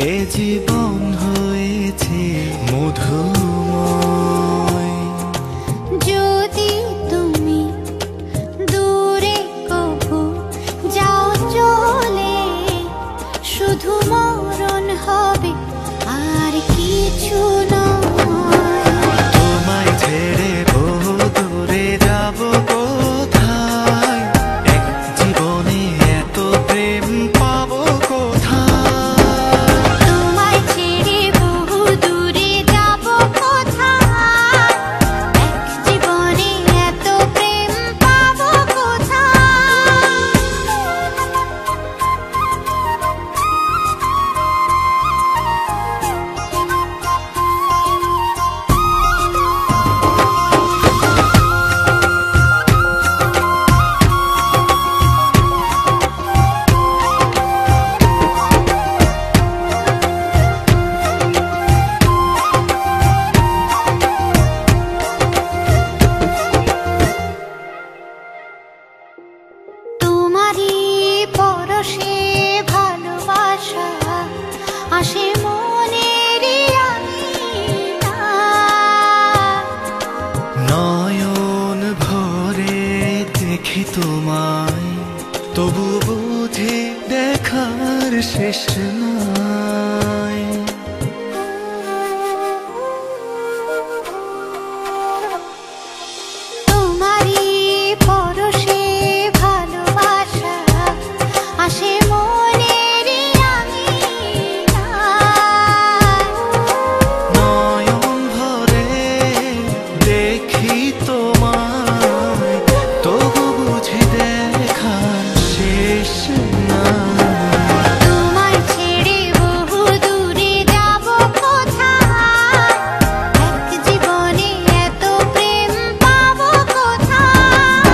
এ জীবন হয়েছে মধুময়। যদি তুমি দূরে কবু যাও চলে, শুধু মরণ হবে আর কিছু নয়। তোমায় ছেড়ে বহু দূরে যাব কোথায়, এক জীবনে এত প্রেম পাবো কোথায়। তোমায় ছেড়ে বহু দূরে যাব কোথায়, এক জীবনে এত প্রেম পাবো কোথায়। তোমারই পরশে ভালোবাসা আসে মনের নয়ন ভরে দেখি তোমায়, তবু বুঝি দেখার শেষ নাই। তোমারই পরশে ভালোবাসা আসে মনের নয়ন ভরে দেখি তোমায়, তবু বুঝি দেখার শেষ নাই। তোমায় ছেড়ে বহু দূরে যাব কোথায়, এক জীবনে এত প্রেম পাবো কোথায়।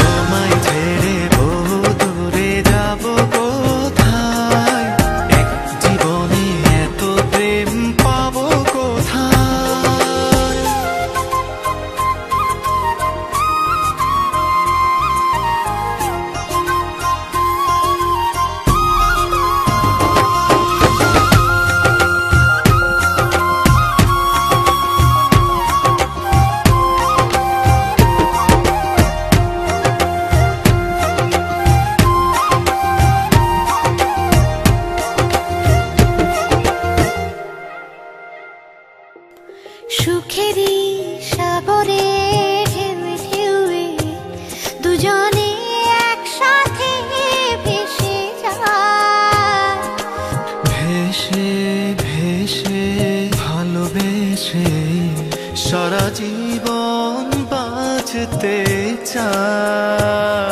তোমায় ছেড়ে বহু দূরে যাব কোথায়, এক জীবনে এত প্রেম পাবো কোথায়। সুখেরই সাগরে ঢেউয়ে ঢেউয়ে দুজনে একসাথে ভেসে যায়। ভেসে ভেসে ভালোবেসে সারা জীবন বাঁচতে চায়।